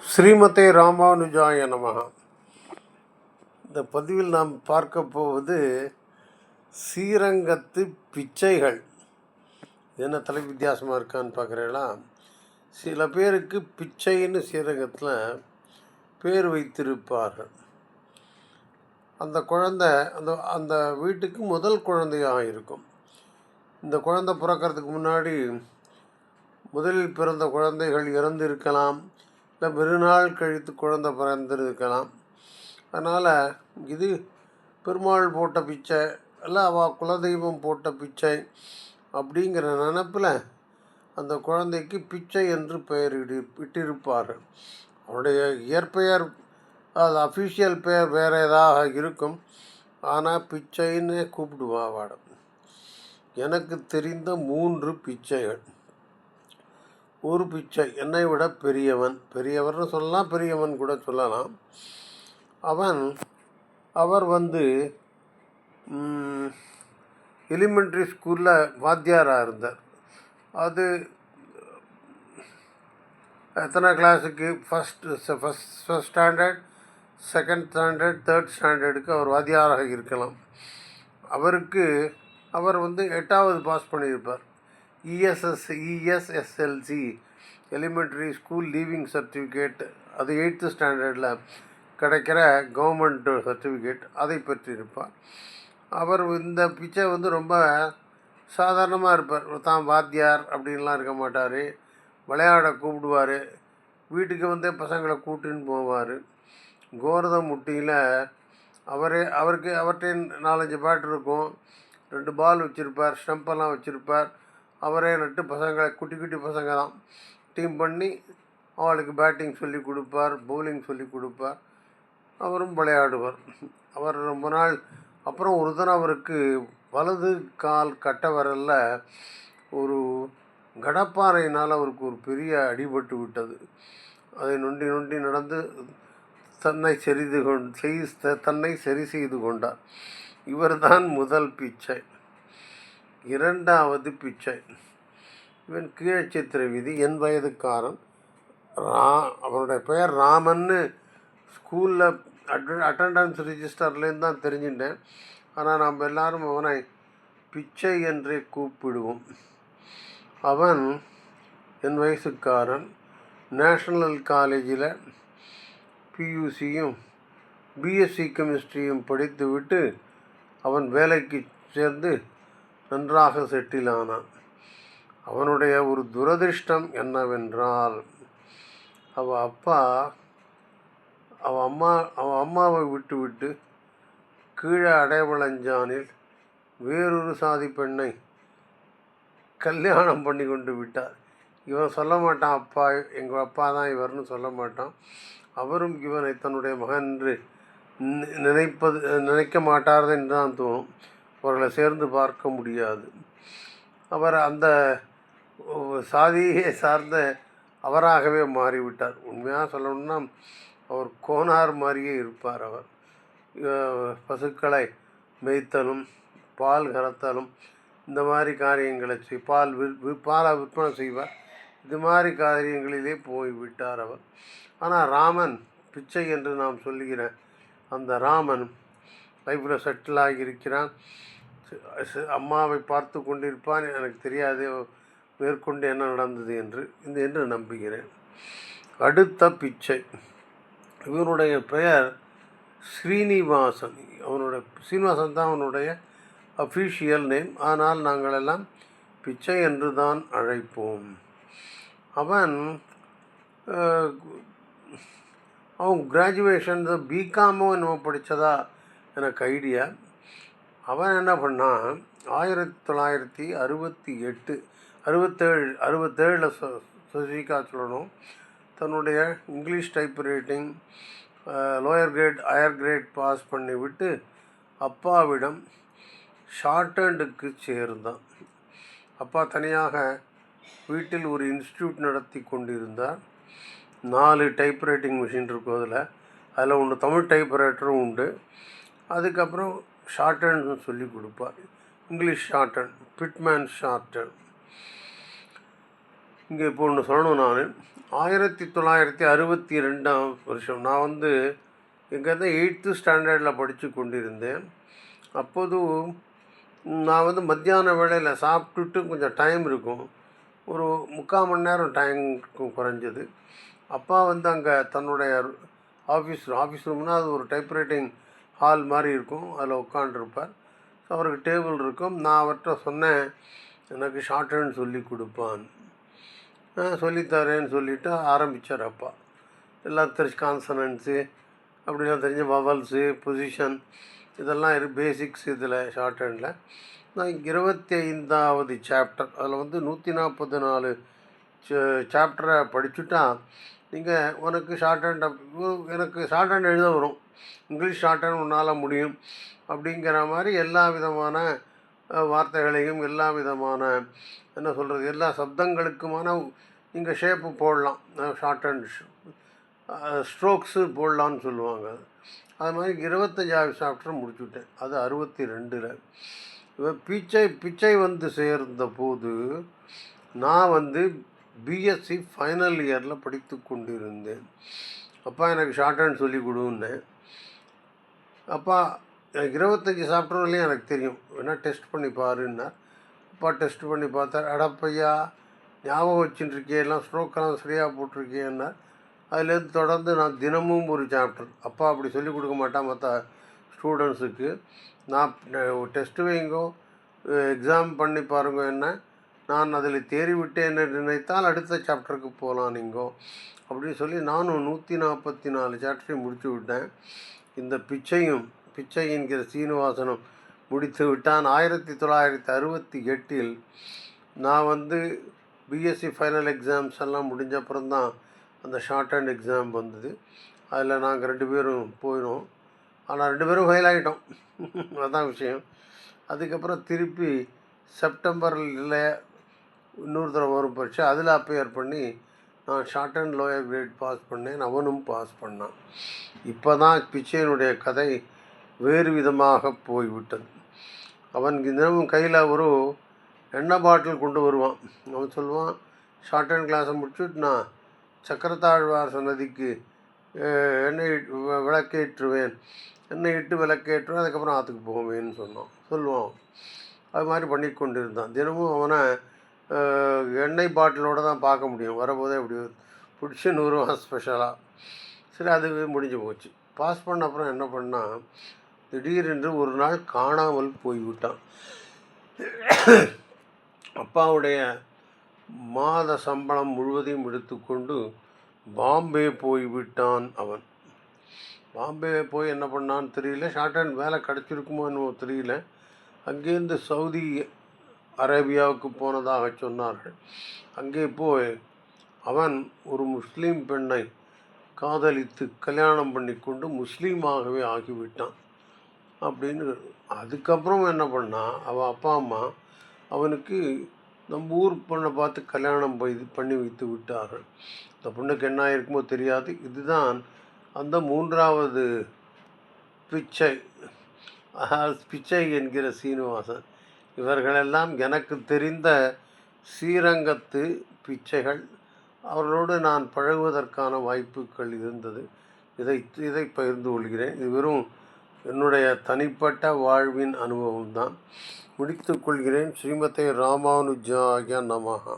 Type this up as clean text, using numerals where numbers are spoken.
ஸ்ரீமதே ராமானுஜாய நமஹ. இந்த பதிவில் நாம் பார்க்க போவது ஸ்ரீரங்கத்து பிச்சைகள். என்ன தலை வித்தியாசமாக இருக்கான்னு பார்க்குறீங்களா? சில பேருக்கு பிச்சைன்னு ஸ்ரீரங்கத்தில் பேர் வைத்திருப்பார்கள். அந்த குழந்தை அந்த அந்த வீட்டுக்கு முதல் குழந்தையாக இருக்கும். இந்த குழந்தை பிறக்கிறதுக்கு முன்னாடி முதலில் பிறந்த குழந்தைகள் இறந்து இருக்கலாம், இல்லை வெறுநாள் கழித்து குழந்தை பிறந்திருக்கலாம். அதனால் இது பெருமாள் போட்ட பிச்சை இல்லை அவள் குலதெய்வம் போட்ட பிச்சை அப்படிங்கிற நினப்பில் அந்த குழந்தைக்கு பிச்சை என்று பெயர் இட்டிருப்பார்கள். அவருடைய இயற்பெயர் அது அஃபிஷியல் பெயர் வேறு ஏதாக இருக்கும், ஆனால் பிச்சைன்னு கூப்பிடுவா வாடம். எனக்கு தெரிந்த 3 பிச்சைகள். ஒரு பிச்சை என்னை விட பெரியவர்னு சொல்லலாம், பெரியவன் கூட சொல்லலாம். அவர் எலிமெண்ட்ரி ஸ்கூலில் வாத்தியாராக இருந்தார். அது எத்தனை கிளாஸுக்கு? First standard, second standard, third ஸ்டாண்டர்டுக்கு அவர் வாத்தியாராக இருக்கலாம். அவர் 8வது பாஸ் பண்ணியிருப்பார். ESSLC elementary school leaving certificate, அது 8th ஸ்டாண்டர்டில் கிடைக்கிற கவர்மெண்ட் சர்டிஃபிகேட், அதை பெற்றிருப்பார். அவர் இந்த பிச்சை ரொம்ப சாதாரணமாக இருப்பார். தான் வாத்தியார் அப்படின்லாம் இருக்க மாட்டார். விளையாட கூப்பிடுவார். வீட்டுக்கு பசங்களை கூட்டின்னு போவார். கோரத முட்டியில் அவர்கிட்ட 4-5 பேட் இருக்கும். 2 பால் வச்சுருப்பார், ஸ்டம்பெல்லாம் வச்சுருப்பார். அவரே நட்டு பசங்களை, குட்டி குட்டி பசங்க தான், டீம் பண்ணி அவளுக்கு பேட்டிங் சொல்லி கொடுப்பார், பவுலிங் சொல்லி கொடுப்பார். அவரும் விளையாடுவார். அவர் ரொம்ப நாள் அப்புறம் ஒரு தினம் அவருக்கு வலது கால் கட்ட விரலில் ஒரு கடப்பாறையினால் அவருக்கு ஒரு பெரிய அடிபட்டு விட்டது. அதை நொண்டி நொண்டி நடந்து தன்னை சரி செய்து கொண்டார். இவர்தான் முதல் பிச்சை. 2வது பிச்சை, இவன் கீழச்சித்திர வீதி, என் வயதுக்காரன். அவனுடைய பெயர் ராமன்னு ஸ்கூலில் அட்டண்டன்ஸ் ரிஜிஸ்டர்லேருந்து தான் தெரிஞ்சுட்டேன். ஆனால் நாம் எல்லாரும் அவனை பிச்சை என்றே கூப்பிடுவோம். அவன் என் வயசுக்காரன். நேஷ்னல் காலேஜில் பியூசியும் பிஎஸ்சி கெமிஸ்ட்ரியும் படித்துவிட்டு அவன் வேலைக்கு சேர்ந்து நன்றாக செட்டில் ஆனான். அவனுடைய ஒரு துரதிர்ஷ்டம் என்னவென்றால், அவன் அம்மாவை விட்டு கீழே அடைவளஞ்சானில் வேறொரு சாதி பெண்ணை கல்யாணம் பண்ணி கொண்டு விட்டார். இவன் சொல்ல மாட்டான், எங்கள் அப்பா தான் இவர்னு சொல்ல மாட்டான். அவரும் இவனை தன்னுடைய மகன் என்று நினைக்க மாட்டார் என்று தான் தோணும். அவர்களை சேர்ந்து பார்க்க முடியாது. அவர் அந்த சாதியை சார்ந்த அவராகவே மாறிவிட்டார். உண்மையாக சொல்லணும்னா அவர் கோனார் மாதிரியே இருப்பார். அவர் பசுக்களை மேய்த்தலும் பால் கறத்தலும் இந்த மாதிரி காரியங்களை பாலை விற்பனை செய்வார். இது மாதிரி காரியங்களிலே போய்விட்டார் அவர். ஆனால் ராமன், பிச்சை என்று நாம் சொல்லுகிற அந்த ராமன் லைஃப்பில் செட்டில் ஆகியிருக்கிறான். அம்மாவை பார்த்து கொண்டிருப்பான். எனக்கு தெரியாது மேற்கொண்டு என்ன நடந்தது என்று நம்புகிறேன். அடுத்த பிச்சை, இவனுடைய பெயர் ஸ்ரீனிவாசன். ஸ்ரீனிவாசன் தான் அவனுடைய அஃபிஷியல் நேம். ஆனால் நாங்கள் எல்லாம் பிச்சை என்று தான் அழைப்போம். அவன் கிராஜுவேஷன் பிகாமோ என்னமோ படித்ததா எனக்கு ஐடியா. அவன் என்ன பண்ணான், 1967 ஸ்பெசிஃபிக்காக சொல்லணும், தன்னுடைய English type writing lower grade higher grade pass பண்ணிவிட்டு அப்பாவிடம் ஷார்ட்ஹேண்டுக்கு சேர்ந்தான். அப்பா தனியாக வீட்டில் ஒரு இன்ஸ்டியூட் நடத்தி கொண்டிருந்தார். 4 டைப் ரைட்டிங் மிஷின் இருக்கும். அதில் ஒன்று தமிழ் டைப்ரைட்டரும் உண்டு. அதுக்கப்புறம் ஷார்ட்ஹேண்ட் சொல்லி கொடுப்பார். English shorthand, Pitman shorthand. இங்கே இப்போ ஒன்று சொல்லணும். நான் 1962ஆம் வருஷம் நான் வந்து இங்கேருந்து 8th ஸ்டாண்டர்டில் படித்து கொண்டிருந்தேன். அப்போது நான் வந்து மத்தியான வேளையில் சாப்பிட்டுட்டு கொஞ்சம் டைம் இருக்கும், ஒரு 3/4 மணி நேரம் டைம் குறைஞ்சது. அப்பா வந்து அங்கே தன்னுடைய ஆஃபீஸ் ரூம்னால் அது ஒரு டைப்ரைட்டிங் ஹால் மாதிரி இருக்கும், அதில் உட்காண்டிருப்பார். ஸோ அவருக்கு டேபிள் இருக்கும். நான் அவர்கிட்ட சொன்னேன், எனக்கு ஷார்ட் ஹேண்ட் சொல்லி கொடுப்பான். சொல்லித்தரேன்னு சொல்லிவிட்டு ஆரம்பித்தார் அப்பா. எல்லாம் தெரிஞ்சு கான்சனன்ஸு அப்படிலாம் தெரிஞ்ச வவல்ஸு, பொசிஷன் இதெல்லாம் பேசிக்ஸ் இதில் ஷார்ட் ஹேண்டில். நான் 25வது சாப்டர், அதில் வந்து 144 சாப்டரை படிச்சுட்டா நீங்கள் உனக்கு ஷார்ட் ஹேண்ட் எனக்கு ஷார்ட் ஹேண்ட் எழுத வரும், இங்கிலீஷ் ஷார்ட் ஹேண்ட் உன்னால் முடியும் அப்படிங்கிற மாதிரி எல்லா விதமான வார்த்தைகளையும் எல்லா விதமான என்ன சொல்கிறது எல்லா சப்தங்களுக்குமான நீங்கள் ஷேப்பு போடலாம், ஷார்ட் ஹேண்ட் ஸ்ட்ரோக்ஸு போடலான்னு சொல்லுவாங்க. அது மாதிரி 25வது சாப்டர் முடிச்சுவிட்டேன். அது 62. பிச்சை வந்து சேர்ந்த போது நான் வந்து பிஎஸ்சி ஃபைனல் இயரில் படித்து கொண்டிருந்தேன். அப்பா எனக்கு ஷார்ட் ஹேண்ட் சொல்லி கொடுன்னேன். அப்பா 25 சாப்டர்லையும் எனக்கு தெரியும், வேணா டெஸ்ட் பண்ணி பாருன்னார். அப்பா டெஸ்ட் பண்ணி பார்த்தார். அடப்பையா ஞாபகம் வச்சுட்டுருக்கே, எல்லாம் ஸ்ட்ரோக்கெல்லாம் சரியாக போட்டிருக்கேன்னார். அதுலேருந்து தொடர்ந்து நான் தினமும் ஒரு சாப்டர். அப்பா அப்படி சொல்லிக் கொடுக்க மாட்டேன் மற்ற ஸ்டூடெண்ட்ஸுக்கு. நான் டெஸ்ட்டு வைங்கோ, எக்ஸாம் பண்ணி பாருங்க, என்ன நான் அதில் தேறி விட்டேன் என்று நினைத்தால் அடுத்த சாப்டருக்கு போகலாம் நீங்கோ அப்படின்னு சொல்லி நானும் 144 சாப்டரையும் முடித்து விட்டேன். இந்த பிச்சை என்கிற சீனிவாசனம் முடித்து விட்டான். 1968 நான் வந்து பிஎஸ்சி ஃபைனல் எக்ஸாம்ஸ் எல்லாம் முடிஞ்ச அப்புறம்தான் அந்த ஷார்ட் ஹேண்ட் எக்ஸாம் வந்தது. அதில் நாங்கள் 2 பேரும் போயிடும், ஆனால் 2 பேரும் ஃபெயில் ஆகிட்டோம். அதுதான் விஷயம். அதுக்கப்புறம் திருப்பி செப்டம்பரில் இன்னொரு தடவை வரும் பரீட்சை, அதில் அப்பேர் பண்ணி நான் shorthand lower grade pass பண்ணேன். அவனும் பாஸ் பண்ணான். இப்போ தான் பிச்சையினுடைய கதை வேறு விதமாக போய்விட்டது. அவன் தினமும் கையில் ஒரு எண்ணெய் பாட்டில் கொண்டு வருவான். அவன் சொல்லுவான், ஷார்ட் ஹேண்ட் கிளாஸை முடிச்சுட்டு நான் சக்கரத்தாழ்வார் சன்னதிக்கு எண்ணெய் விளக்கேற்றுவேன், எண்ணெய் இட்டு விளக்கேற்றுவேன், அதுக்கப்புறம் ஆற்றுக்கு போவேன்னு சொல்லுவான். அது மாதிரி பண்ணி கொண்டிருந்தான். தினமும் அவனை எண்ணெய் பாட்டிலோடு தான் பார்க்க முடியும். வரும்போதே அப்படி பிடிச்சின்னு வருவான் ஸ்பெஷலாக. சரி, அதுவே முடிஞ்சு போச்சு. பாஸ் பண்ண அப்புறம் என்ன பண்ணால், திடீரென்று ஒரு நாள் காணாமல் போய்விட்டான். அப்பாவுடைய மாத சம்பளம் முழுவதையும் எடுத்துக்கொண்டு பாம்பே போய்விட்டான் அவன். பாம்பே போய் என்ன பண்ணான்னு தெரியல, ஷார்ட் ஹேண்ட் வேலை கிடச்சிருக்குமோ என்னவோ தெரியல. அங்கேருந்து சவுதி அரேபியாவுக்கு போனதாக சொன்னார்கள். அங்கே போய் அவன் ஒரு முஸ்லீம் பெண்ணை காதலித்து கல்யாணம் பண்ணி கொண்டு முஸ்லீமாகவே ஆகிவிட்டான் அப்படின்னு. அதுக்கப்புறம் என்ன பண்ணால், அவன் அப்பா அம்மா அவனுக்கு நம்ம ஊர் பொண்ணை பார்த்து கல்யாணம் பண்ணி வைத்து விட்டார்கள். இந்த பொண்ணுக்கு என்ன ஆயிருக்குமோ தெரியாது. இதுதான் அந்த 3வது பிச்சை என்கிற சீனிவாசன். இவர்களெல்லாம் எனக்கு தெரிந்த ஸ்ரீரங்கத்து பிச்சைகள். அவர்களோடு நான் பழகுவதற்கான வாய்ப்புகள் இருந்தது. இதை பகிர்ந்து கொள்கிறேன். இது வெறும் என்னுடைய தனிப்பட்ட வாழ்வின் அனுபவம்தான். முடித்துக்கொள்கிறேன். ஸ்ரீமதே ராமானுஜாய நமஹா.